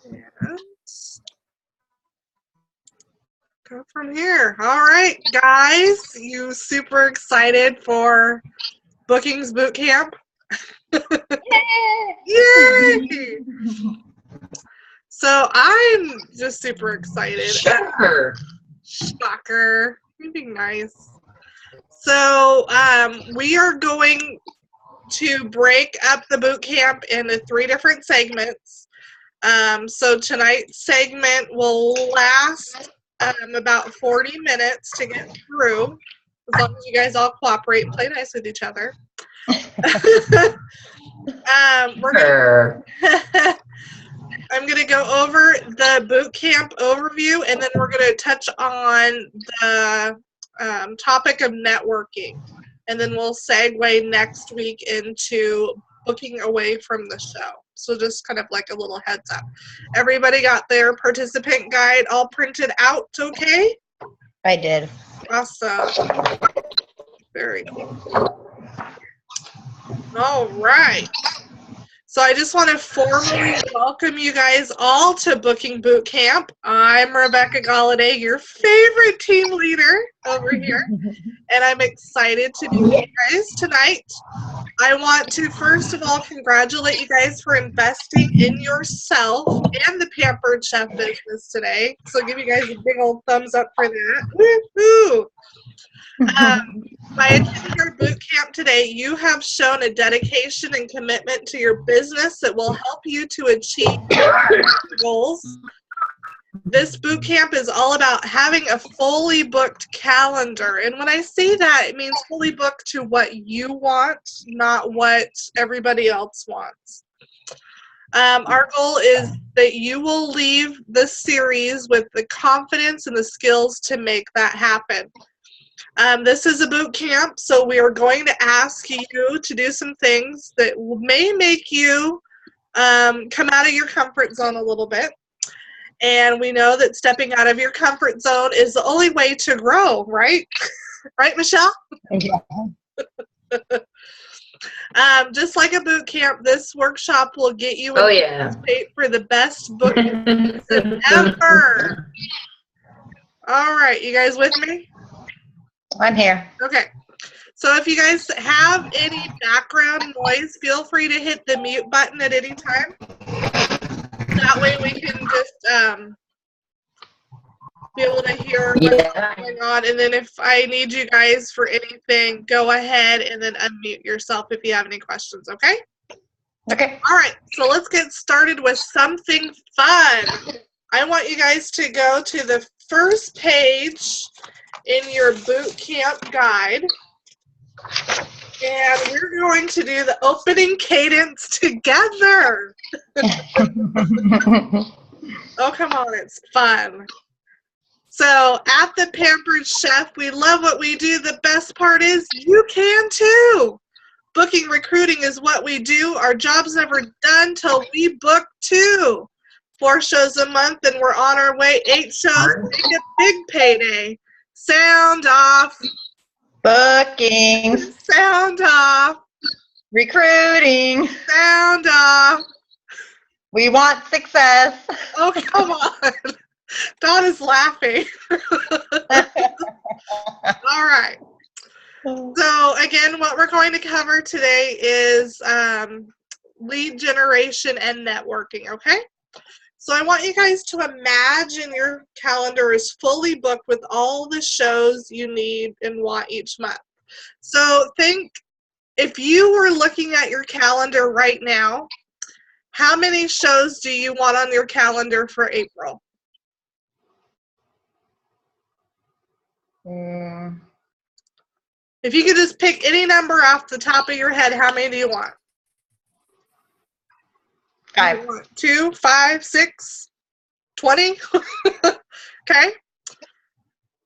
And go from here. All right, guys, you super excited for Bookings Boot Camp? Yay! So I'm just super excited. Shocker. You're being nice. So we are going to break up the boot camp into 3 different segments. So tonight's segment will last about 40 minutes to get through, as long as you guys all cooperate and play nice with each other. I'm going to go over the boot camp overview, and then we're going to touch on the topic of networking. And then we'll segue next week into booking away from the show. So just kind of like a little heads up. Everybody got their participant guide all printed out, okay? I did. Awesome. Very cool. All right. So I just want to formally welcome you guys all to Booking Boot Camp. I'm Rebecca Galladay, your favorite team leader over here, and I'm excited to be with you guys tonight. I want to first of all congratulate you guys for investing in yourself and the Pampered Chef business today. So give you guys a big old thumbs up for that. Woohoo! By attending our boot camp today, you have shown a dedication and commitment to your business that will help you to achieve your goals. This boot camp is all about having a fully booked calendar. And when I say that, it means fully booked to what you want, not what everybody else wants. Our goal is that you will leave this series with the confidence and the skills to make that happen. This is a boot camp, so we are going to ask you to do some things that may make you come out of your comfort zone a little bit. And we know that stepping out of your comfort zone is the only way to grow, right? Right, Michelle? Yeah. Just like a boot camp, this workshop will get you in state for the best booking ever. All right, you guys with me? I'm here. Okay. So if you guys have any background noise, feel free to hit the mute button at any time. That way we can just be able to hear what's going on. And then if I need you guys for anything, go ahead and then unmute yourself if you have any questions, okay? Okay. All right. So let's get started with something fun. I want you guys to go to the first page in your boot camp guide, and we're going to do the opening cadence together. Oh, come on, it's fun. So at the Pampered Chef, we love what we do. The best part is you can too. Booking recruiting is what we do. Our job's never done till we book too. 4 shows a month and we're on our way. 8 shows, make a big payday. Sound off. Bookings. Sound off. Recruiting. Sound off. We want success. Oh, come on. Donna's laughing. All right. So, again, what we're going to cover today is lead generation and networking, okay? So I want you guys to imagine your calendar is fully booked with all the shows you need and want each month. So think, if you were looking at your calendar right now, how many shows do you want on your calendar for April? If you could just pick any number off the top of your head, how many do you want? 5. 2, 5, 6, 20? Okay.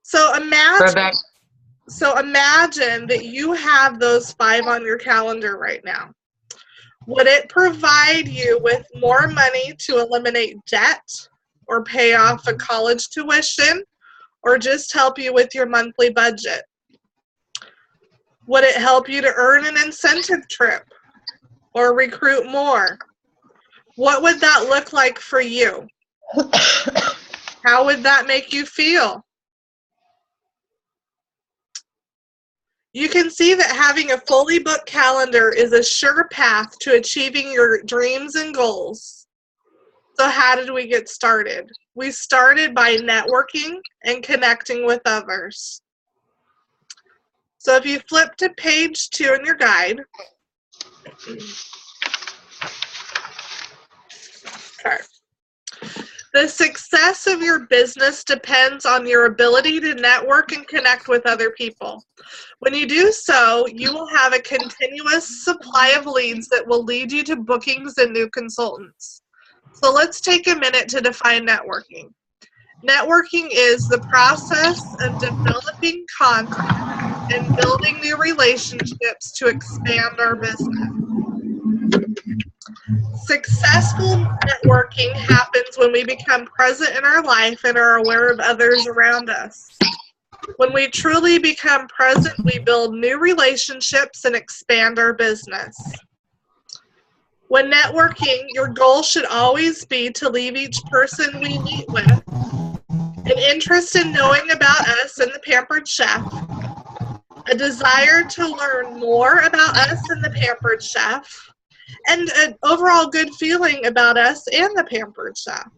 So imagine that you have those 5 on your calendar right now. Would it provide you with more money to eliminate debt or pay off a college tuition or just help you with your monthly budget? Would it help you to earn an incentive trip or recruit more? What would that look like for you? How would that make you feel? You can see that having a fully booked calendar is a sure path to achieving your dreams and goals. So how did we get started? We started by networking and connecting with others. So if you flip to page 2 in your guide, okay. The success of your business depends on your ability to network and connect with other people. When you do so, you will have a continuous supply of leads that will lead you to bookings and new consultants. So let's take a minute to define networking. Networking is the process of developing content and building new relationships to expand our business. Successful networking happens when we become present in our life and are aware of others around us. When we truly become present, we build new relationships and expand our business. When networking, your goal should always be to leave each person we meet with an interest in knowing about us and the Pampered Chef, a desire to learn more about us and the Pampered Chef, and an overall good feeling about us and the Pampered Chef.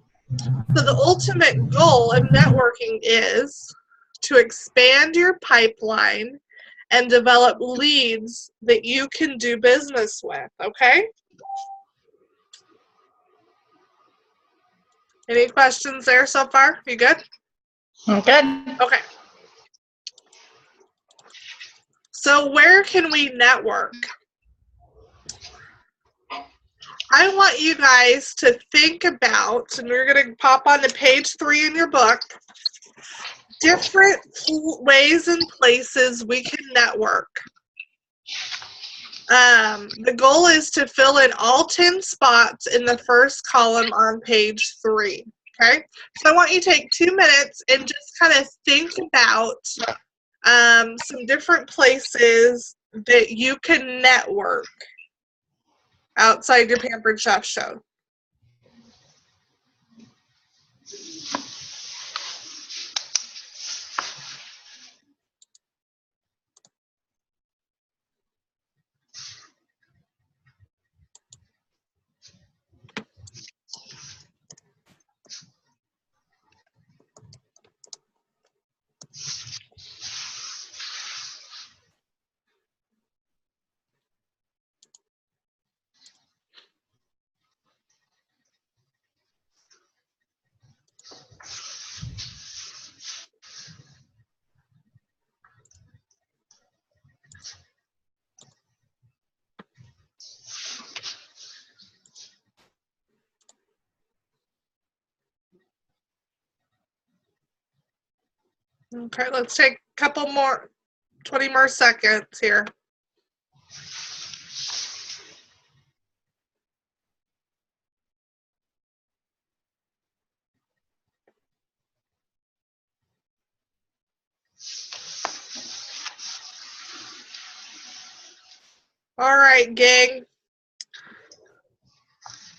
So the ultimate goal of networking is to expand your pipeline and develop leads that you can do business with, okay? Any questions there so far? You good? I'm good. Okay. So where can we network? I want you guys to think about, and we're going to pop on to page 3 in your book, different ways and places we can network. The goal is to fill in all 10 spots in the first column on page 3. Okay? So I want you to take 2 minutes and just kind of think about some different places that you can network outside your Pampered Chef show. Okay, let's take a couple more, 20 more seconds here. All right, gang.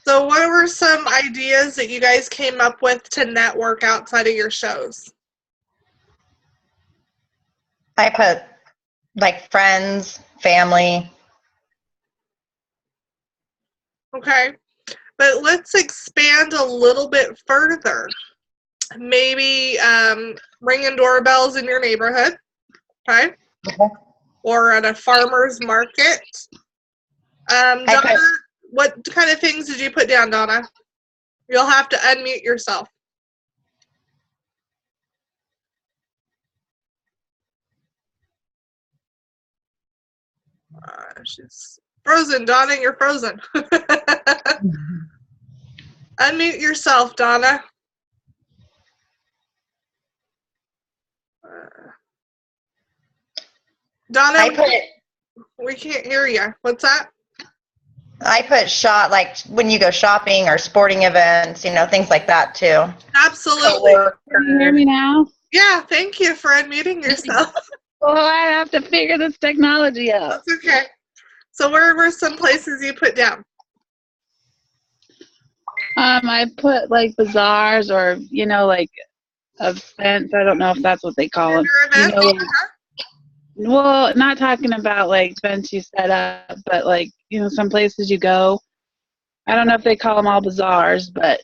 So what were some ideas that you guys came up with to network outside of your shows? I put like friends, family. Okay, but let's expand a little bit further. Maybe ringing doorbells in your neighborhood, okay? Or at a farmer's market. Donna, what kind of things did you put down, Donna? You'll have to unmute yourself. She's frozen. Donna, you're frozen. Unmute yourself, Donna. Donna, we can't hear you. What's that? I put shot like when you go shopping or sporting events, things like that too. Absolutely. Can you hear me now? Yeah, thank you for unmuting yourself. Well, I have to figure this technology out. That's okay. So where were some places you put down? I put like bazaars or, like events. I don't know if that's what they call them. Vendor events? Well, not talking about like events you set up, but like, some places you go. I don't know if they call them all bazaars, but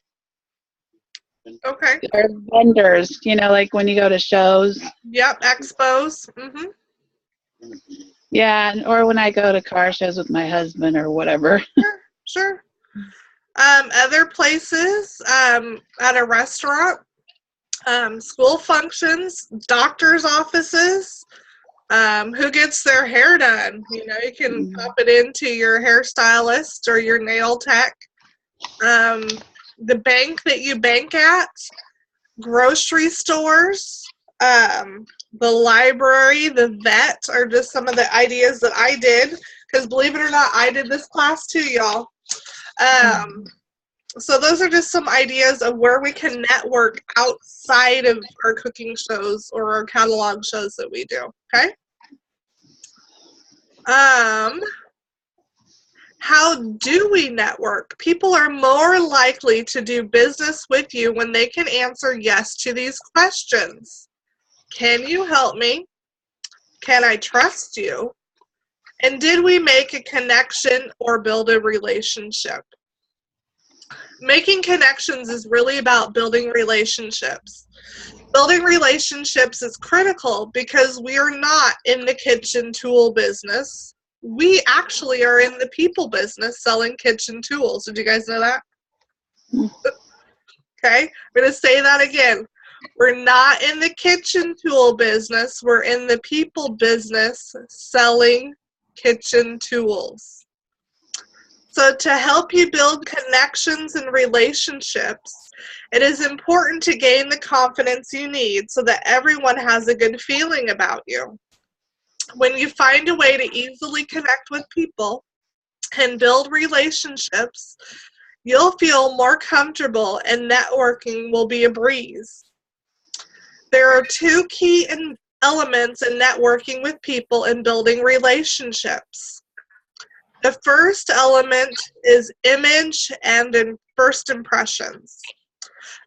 Okay. they're vendors, like when you go to shows. Yep, expos. Yeah, or when I go to car shows with my husband or whatever. Sure. Other places, at a restaurant, school functions, doctor's offices, who gets their hair done. You can pop it into your hairstylist or your nail tech. The bank that you bank at, grocery stores, the library, the vet are just some of the ideas that I did. Because believe it or not, I did this class too, y'all. So those are just some ideas of where we can network outside of our cooking shows or our catalog shows that we do, okay? How do we network? People are more likely to do business with you when they can answer yes to these questions. Can you help me? Can I trust you? And did we make a connection or build a relationship? Making connections is really about building relationships. Building relationships is critical because we are not in the kitchen tool business. We actually are in the people business selling kitchen tools. Did you guys know that? Okay, I'm going to say that again. We're not in the kitchen tool business. We're in the people business selling kitchen tools. So to help you build connections and relationships, it is important to gain the confidence you need so that everyone has a good feeling about you. When you find a way to easily connect with people and build relationships, you'll feel more comfortable and networking will be a breeze. There are two key elements in networking with people and building relationships. The first element is image and first impressions.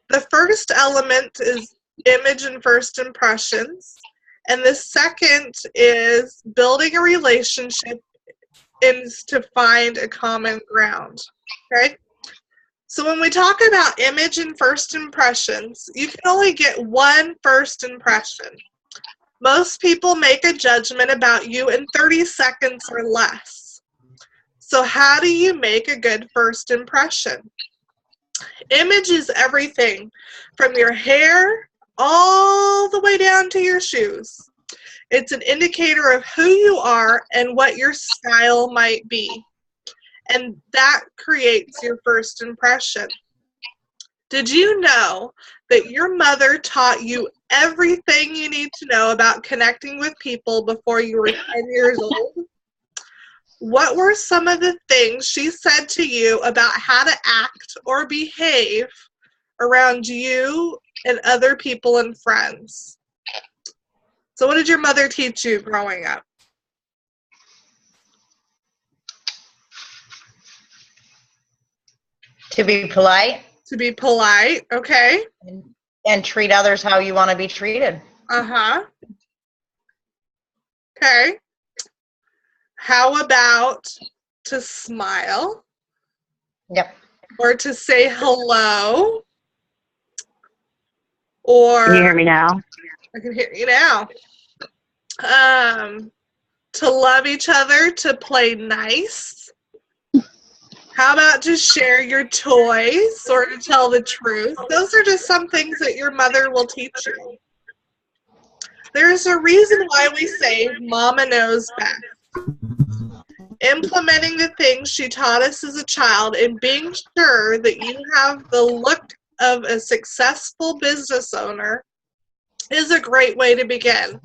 The first element is image and first impressions. And the second is building a relationship is to find a common ground, okay? So when we talk about image and first impressions, you can only get one first impression. Most people make a judgment about you in 30 seconds or less. So how do you make a good first impression? Image is everything from your hair all the way down to your shoes. It's an indicator of who you are and what your style might be. And that creates your first impression. Did you know that your mother taught you everything you need to know about connecting with people before you were 10 years old? What were some of the things she said to you about how to act or behave around you and other people and friends? So what did your mother teach you growing up? To be polite. To be polite, okay. And treat others how you want to be treated. Uh-huh. Okay. How about to smile? Yep. Or to say hello? Or Can you hear me now? I can hear you now. To love each other, to play nice. How about to share your toys or to tell the truth? Those are just some things that your mother will teach you. There's a reason why we say Mama knows best. Implementing the things she taught us as a child and being sure that you have the look of a successful business owner is a great way to begin.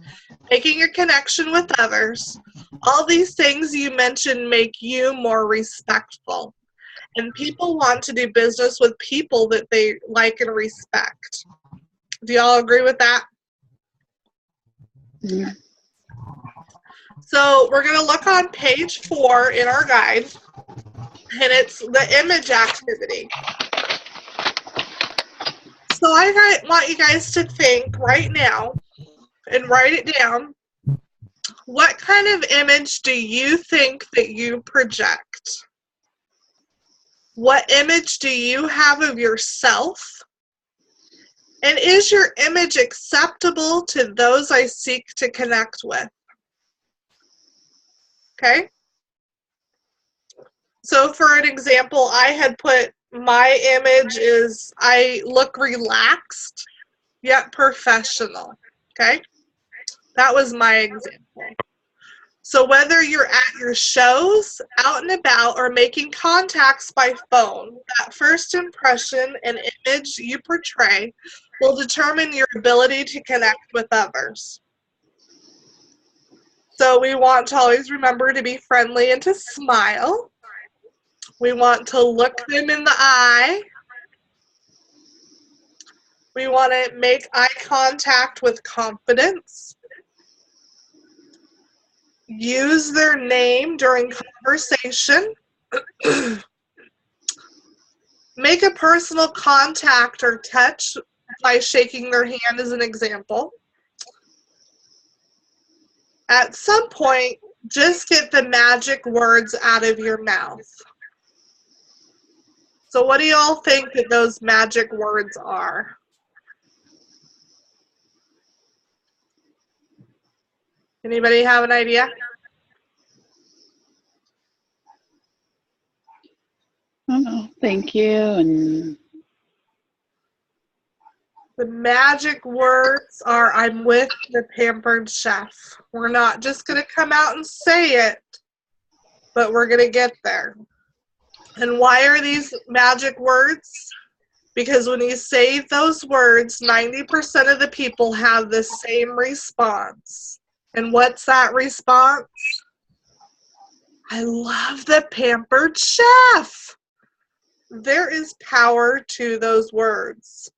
Making a connection with others. All these things you mentioned make you more respectful. And people want to do business with people that they like and respect. Do y'all agree with that? Yeah. So we're going to look on page 4 in our guide, and it's the image activity. So I want you guys to think right now and write it down. What kind of image do you think that you project? What image do you have of yourself? And is your image acceptable to those I seek to connect with? Okay? So for an example, I had put my image is I look relaxed yet professional. Okay? That was my example. So whether you're at your shows, out and about, or making contacts by phone, that first impression and image you portray will determine your ability to connect with others. So we want to always remember to be friendly and to smile. We want to look them in the eye. We want to make eye contact with confidence. Use their name during conversation. Make a personal contact or touch by shaking their hand as an example. At some point, just get the magic words out of your mouth. So what do y'all think that those magic words are? Anybody have an idea? I don't know. Thank you. And The magic words are, I'm with the Pampered Chef. We're not just going to come out and say it, but we're going to get there. And why are these magic words? Because when you say those words, 90% of the people have the same response. And what's that response? I love the Pampered Chef. There is power to those words.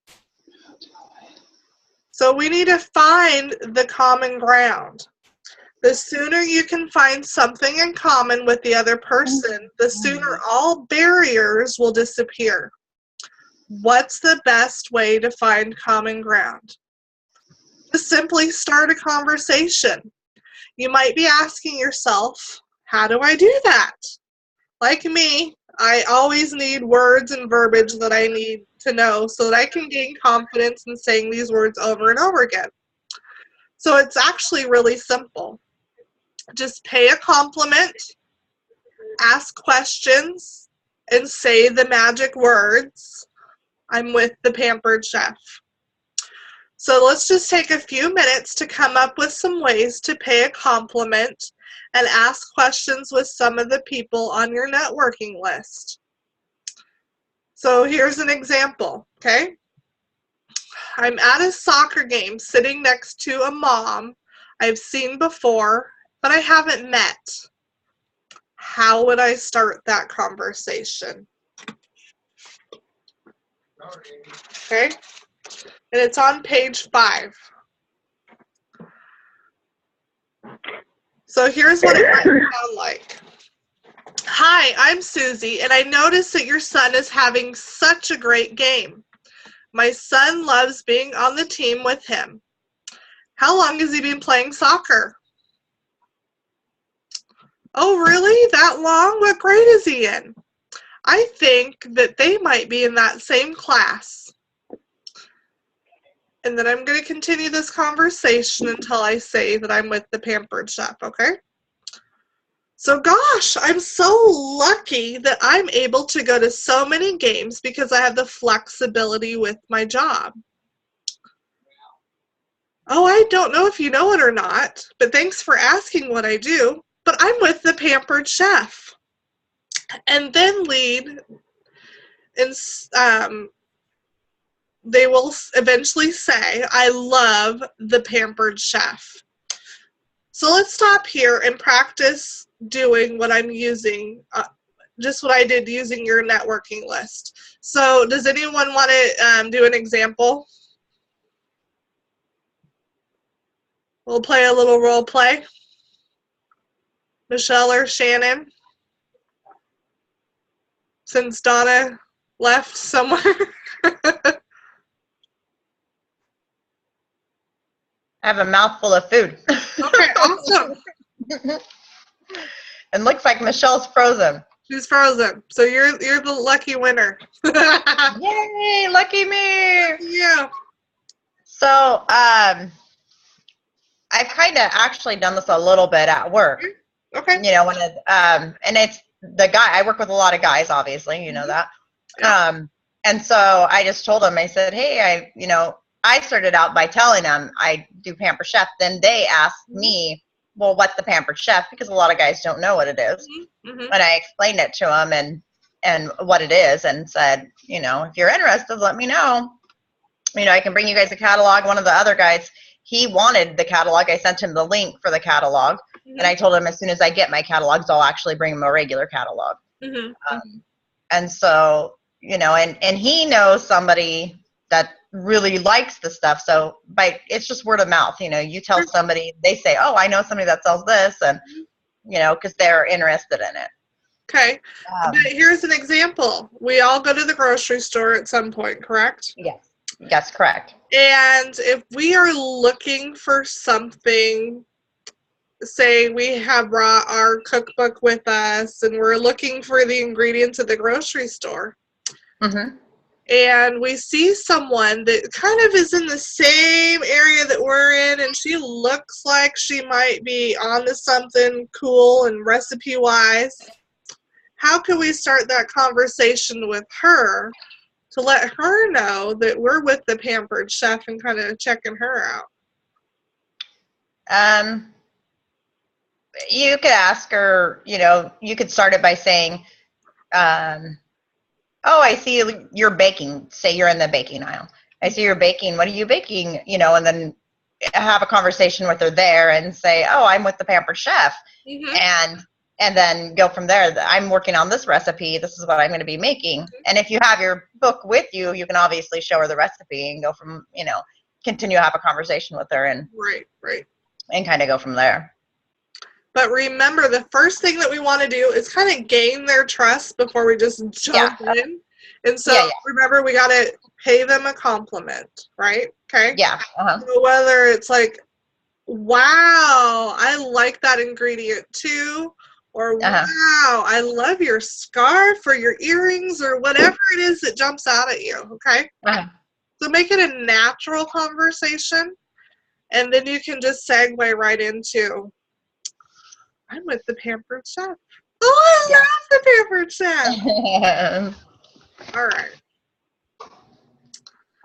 So we need to find the common ground. The sooner you can find something in common with the other person, the sooner all barriers will disappear. What's the best way to find common ground? Just simply start a conversation. You might be asking yourself, how do I do that? Like me, I always need words and verbiage that I need to know so that I can gain confidence in saying these words over and over again. So it's actually really simple. Just pay a compliment, ask questions, and say the magic words, I'm with the Pampered Chef. So let's just take a few minutes to come up with some ways to pay a compliment and ask questions with some of the people on your networking list. So here's an example, okay? I'm at a soccer game sitting next to a mom I've seen before, but I haven't met. How would I start that conversation? Okay? And it's on page 5. So here's what it might sound like. Hi, I'm Susie, and I noticed that your son is having such a great game. My son loves being on the team with him. How long has he been playing soccer? Oh, really? That long? What grade is he in? I think that they might be in that same class. And then I'm going to continue this conversation until I say that I'm with the Pampered Chef, okay? So gosh, I'm so lucky that I'm able to go to so many games because I have the flexibility with my job. Oh, I don't know if you know it or not, but thanks for asking what I do. But I'm with the Pampered Chef. And then lead, and they will eventually say, I love the Pampered Chef. So let's stop here and practice doing what I'm using, just what I did using your networking list. So does anyone want to do an example? We'll play a little role play. Michelle or Shannon? Since Donna left somewhere. I have a mouthful of food. Okay, awesome. And looks like Michelle's frozen. She's frozen. So you're the lucky winner. Yay, lucky me. Yeah. So, I've kind of actually done this a little bit at work. Okay. You know, and it's the guy, I work with a lot of guys, obviously, you know that. Yeah. And so I just told them, I said, hey, I started out by telling them I do Pampered Chef. Then they asked me, well, what's the Pampered Chef? Because a lot of guys don't know what it is. Mm-hmm. And I explained it to them and what it is and said, if you're interested, let me know. I can bring you guys a catalog. One of the other guys, he wanted the catalog. I sent him the link for the catalog. Mm-hmm. And I told him as soon as I get my catalogs, I'll actually bring him a regular catalog. Mm-hmm. And so, and he knows somebody that really likes the stuff. So it's just word of mouth. You tell somebody, they say, oh, I know somebody that sells this. And, because they're interested in it. Okay. But here's an example. We all go to the grocery store at some point, correct? Yes. Yes, correct. And if we are looking for something, say we have brought our cookbook with us and we're looking for the ingredients at the grocery store, Mm-hmm. and we see someone that kind of is in the same area that we're in, and she looks like she might be onto something cool and recipe-wise, how can we start that conversation with her to let her know that we're with the Pampered Chef and kind of checking her out? You could ask her, you could start it by saying, oh, I see you're baking. Say you're in the baking aisle. I see you're baking. What are you baking? And then have a conversation with her there and say, oh, I'm with the Pampered Chef. Mm-hmm. And then go from there. I'm working on this recipe. This is what I'm going to be making. And if you have your book with you, you can obviously show her the recipe and go from, continue to have a conversation with her and Right. And kind of go from there. But remember, the first thing that we want to do is kind of gain their trust before we just jump in. And so remember, we got to pay them a compliment, right? Okay? Yeah. Uh-huh. So whether it's like, wow, I like that ingredient too, or wow, I love your scarf or your earrings or whatever it is that jumps out at you, okay? Uh-huh. So make it a natural conversation, and then you can just segue right into, I'm with the Pampered Chef. Oh, I love the Pampered Chef. All right.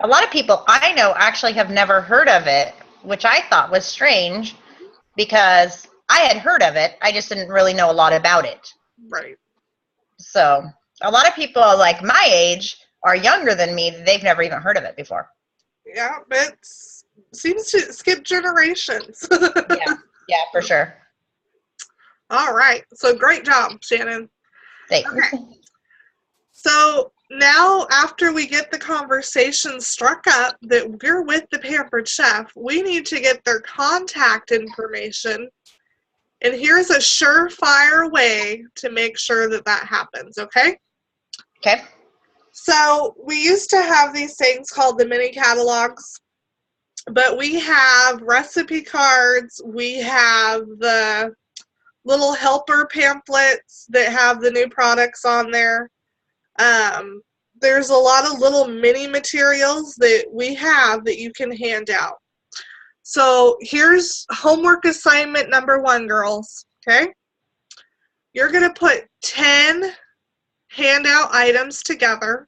A lot of people I know actually have never heard of it, which I thought was strange because I had heard of it. I just didn't really know a lot about it. Right. So a lot of people like my age are younger than me. They've never even heard of it before. Yeah, but it seems to skip generations. Yeah, for sure. All right. So great job, Shannon. Thanks. Okay. So now after we get the conversation struck up that we're with the Pampered Chef, we need to get their contact information. And here's a surefire way to make sure that that happens, okay? Okay. So we used to have these things called the mini catalogs, but we have recipe cards, we have the little helper pamphlets that have the new products on there. There's a lot of little mini materials that we have that you can hand out. So here's homework assignment number 1, girls, okay? You're going to put 10 handout items together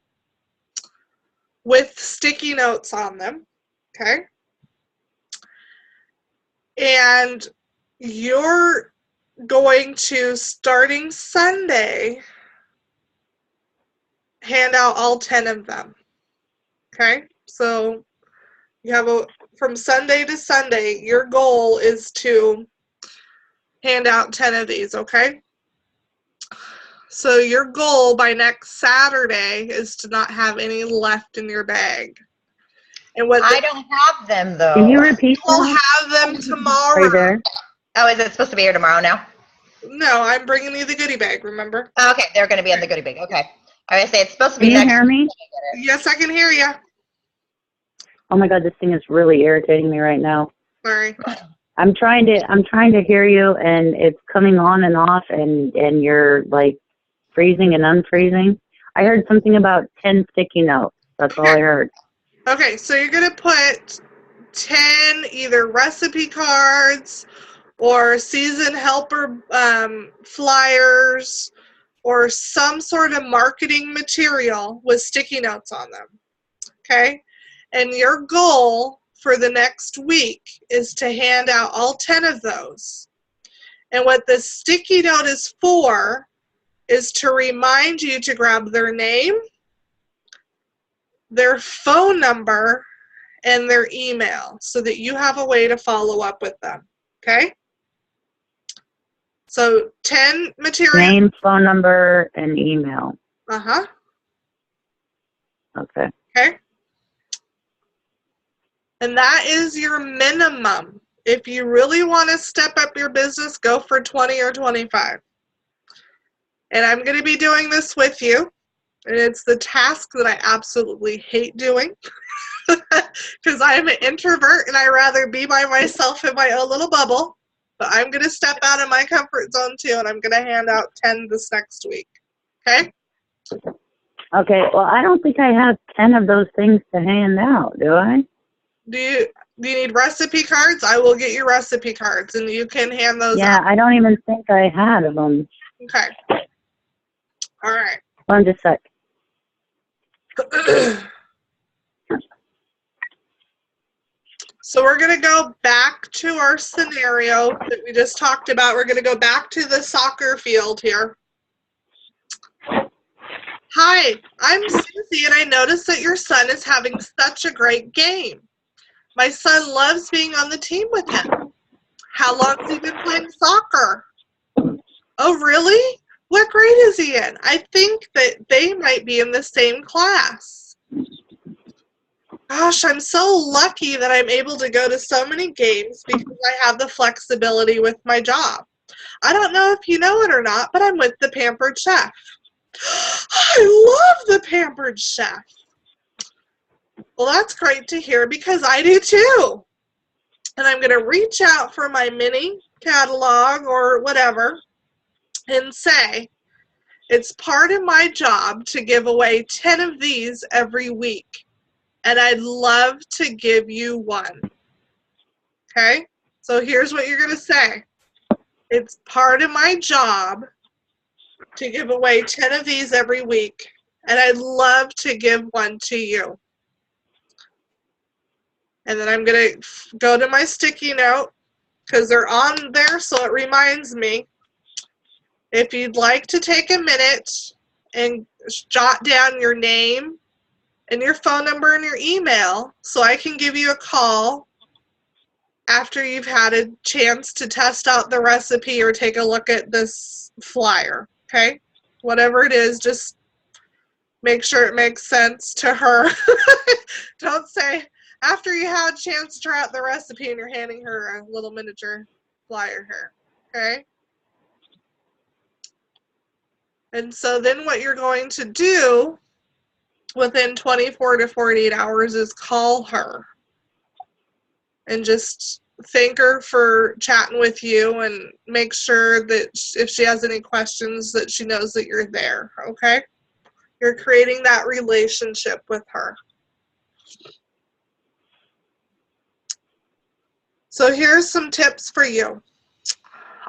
with sticky notes on them, okay? And you're going to, starting Sunday, hand out all 10 of them, okay? So you have from Sunday to Sunday, your goal is to hand out 10 of these, okay? So your goal by next Saturday is to not have any left in your bag. And what I don't have them though. Can you repeat we'll that? have them tomorrow. Are you there? Oh, is it supposed to be here tomorrow now? No, I'm bringing you the goodie bag, remember? Okay, they're going to be in the goodie bag. Okay. I was going to say it's supposed to be Can you next hear me? Yes, I can hear you. Oh my God, this thing is really irritating me right now. Sorry. I'm trying to hear you, and it's coming on and off, and you're like freezing and unfreezing. I heard something about 10 sticky notes. That's all I heard. Okay, so you're going to put 10 either recipe cards or season helper flyers or some sort of marketing material with sticky notes on them. Okay? And your goal for the next week is to hand out all 10 of those. And what the sticky note is for is to remind you to grab their name, their phone number, and their email so that you have a way to follow up with them. Okay? So 10 material. Name, phone number, and email. Uh-huh. Okay. Okay? And that is your minimum. If you really want to step up your business, go for 20 or 25. And I'm going to be doing this with you. And it's the task that I absolutely hate doing because I'm an introvert and I rather be by myself in my own little bubble. But I'm going to step out of my comfort zone too, and I'm going to hand out 10 this next week. Okay? Okay. Well, I don't think I have 10 of those things to hand out, do I? Do you need recipe cards? I will get you recipe cards, and you can hand those Yeah, out. I don't even think I had them. Okay. All right. Hold on just a sec. So we're going to go back to our scenario that we just talked about. We're going to go back to the soccer field here. Hi, I'm Susie, and I noticed that your son is having such a great game. My son loves being on the team with him. How long has he been playing soccer? Oh, really? What grade is he in? I think that they might be in the same class. Gosh, I'm so lucky that I'm able to go to so many games because I have the flexibility with my job. I don't know if you know it or not, but I'm with the Pampered Chef. I love the Pampered Chef. Well, that's great to hear because I do too. And I'm going to reach out for my mini catalog or whatever and say, it's part of my job to give away 10 of these every week. And I'd love to give you one. Okay? So here's what you're going to say. It's part of my job to give away 10 of these every week. And I'd love to give one to you. And then I'm going to go to my sticky note because they're on there so it reminds me. If you'd like to take a minute and jot down your name and your phone number and your email so I can give you a call after you've had a chance to test out the recipe or take a look at this flyer, okay? Whatever it is, just make sure it makes sense to her. Don't say, after you had a chance to try out the recipe and you're handing her a little miniature flyer here, okay? And so then what you're going to do within 24 to 48 hours is call her and just thank her for chatting with you and make sure that if she has any questions that she knows that you're there, okay? You're creating that relationship with her. So here's some tips for you.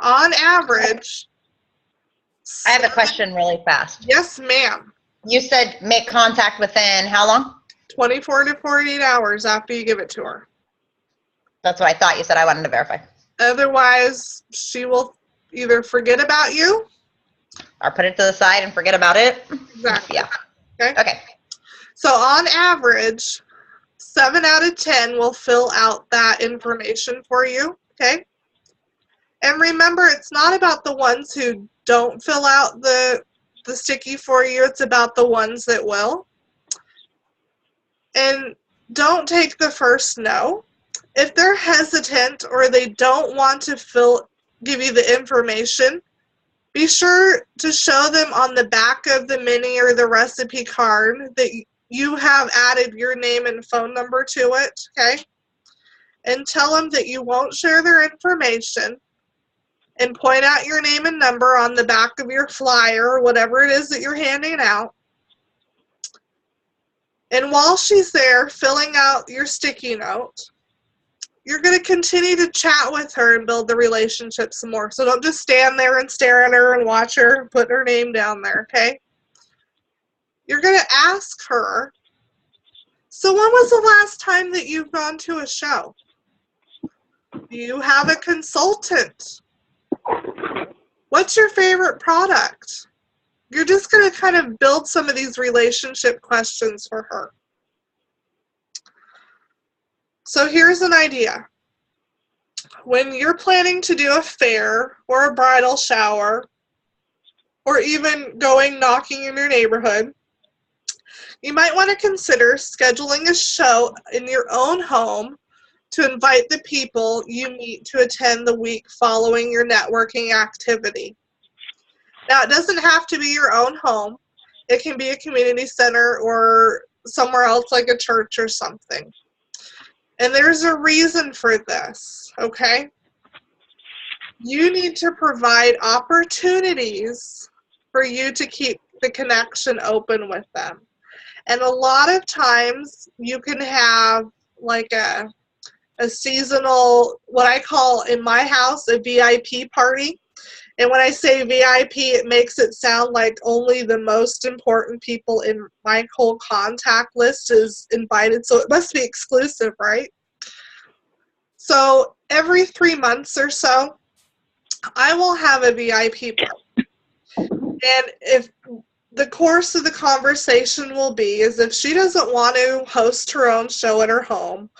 On average, I have a question really fast. Yes, ma'am. You said make contact within how long? 24 to 48 hours after you give it to her. That's what I thought you said. I wanted to verify. Otherwise, she will either forget about you. Or put it to the side and forget about it. Exactly. Yeah. Okay. Okay. So on average, 7 out of 10 will fill out that information for you. Okay. And remember, it's not about the ones who don't fill out the sticky for you. It's about the ones that will. And don't take the first no. If they're hesitant or they don't want to give you the information, be sure to show them on the back of the mini or the recipe card that you have added your name and phone number to it, okay? and tell them that you won't share their information, and point out your name and number on the back of your flyer or whatever it is that you're handing out. And while she's there filling out your sticky note, you're going to continue to chat with her and build the relationship some more. So don't just stand there and stare at her and watch her put her name down there, okay? You're going to ask her, so when was the last time that you've gone to a show? Do you have a consultant? What's your favorite product? You're just going to kind of build some of these relationship questions for her. So here's an idea. When you're planning to do a fair or a bridal shower, or even going knocking in your neighborhood, you might want to consider scheduling a show in your own home to invite the people you meet to attend the week following your networking activity. Now, it doesn't have to be your own home. It can be a community center or somewhere else like a church or something. And there's a reason for this, okay? You need to provide opportunities for you to keep the connection open with them. And a lot of times you can have like a seasonal, what I call in my house, a VIP party. And when I say VIP, it makes it sound like only the most important people in my whole contact list is invited. So it must be exclusive, right? So every 3 months or so, I will have a VIP party. And if the course of the conversation will be is if she doesn't want to host her own show at her home,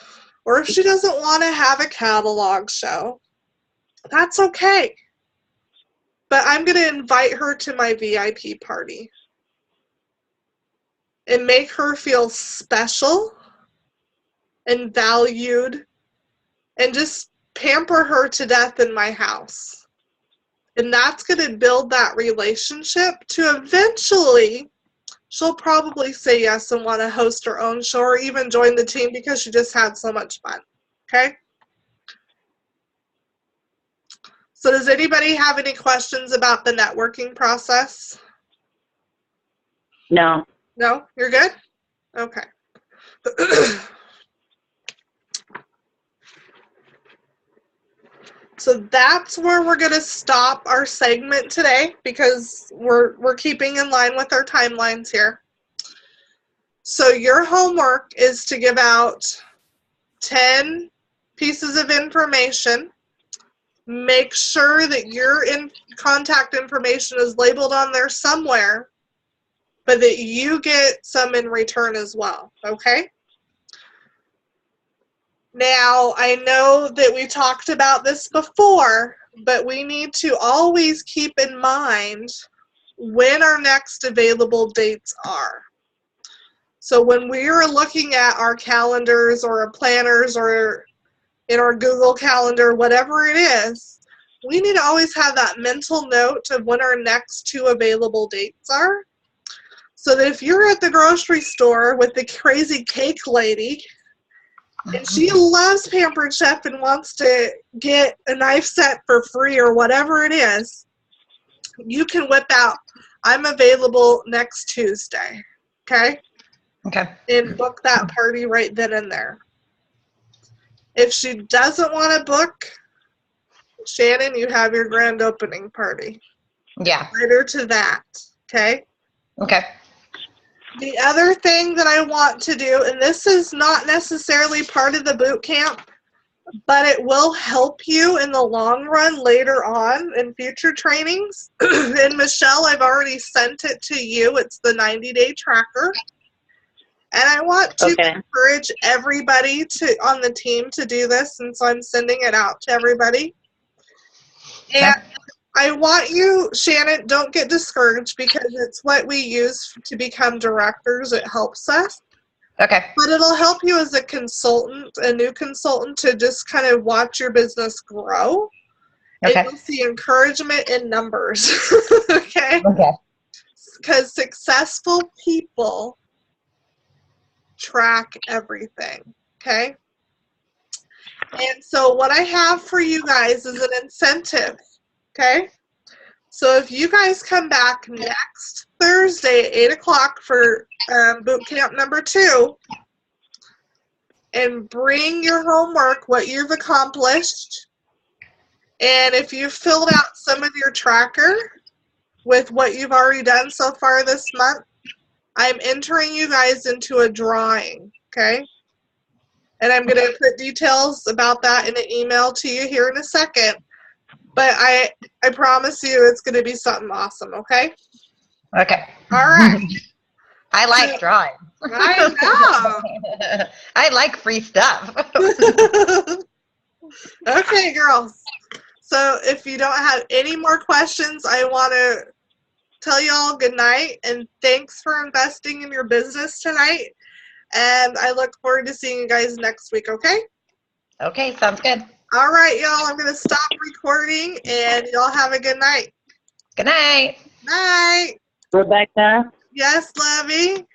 or if she doesn't want to have a catalog show, that's okay. But I'm going to invite her to my VIP party and make her feel special and valued and just pamper her to death in my house. And that's going to build that relationship to eventually, she'll probably say yes and want to host her own show or even join the team because she just had so much fun. Okay? So does anybody have any questions about the networking process? No. No? You're good? Okay. So that's where we're going to stop our segment today because we're keeping in line with our timelines here. So your homework is to give out 10 pieces of information. Make sure that your contact information is labeled on there somewhere, but that you get some in return as well, okay? Now, I know that we talked about this before, but we need to always keep in mind when our next available dates are. So when we are looking at our calendars or our planners or in our Google Calendar, whatever it is, we need to always have that mental note of when our next 2 available dates are. So that if you're at the grocery store with the crazy cake lady, and she loves Pampered Chef and wants to get a knife set for free or whatever it is, you can whip out, I'm available next Tuesday, okay? Okay. And book that party right then and there. If she doesn't want to book, Shannon, you have your grand opening party. Yeah. Later to that, okay? Okay. The other thing that I want to do, and this is not necessarily part of the boot camp, but it will help you in the long run later on in future trainings. And Michelle, I've already sent it to you. It's the 90-day tracker. And I want to encourage everybody on the team to do this, and so I'm sending it out to everybody. And I want you, Shannon, don't get discouraged because it's what we use to become directors. It helps us. Okay. But it'll help you as a consultant, a new consultant, to just kind of watch your business grow. Okay. And you'll see encouragement in numbers. Okay? Okay. Because successful people track everything. Okay? And so what I have for you guys is an incentive, okay? So if you guys come back next Thursday at 8 o'clock for boot camp number 2 and bring your homework, what you've accomplished, and if you've filled out some of your tracker with what you've already done so far this month, I'm entering you guys into a drawing, okay? And I'm going to put details about that in an email to you here in a second. But I promise you it's going to be something awesome, okay? Okay. All right. I like drawing. I I like free stuff. know. Okay, girls. So if you don't have any more questions, I want to tell you all good night and thanks for investing in your business tonight. And I look forward to seeing you guys next week, okay? Okay, sounds good. All right, y'all. I'm going to stop recording and y'all have a good night. Good night. Night. Rebecca, Yes, Lovey.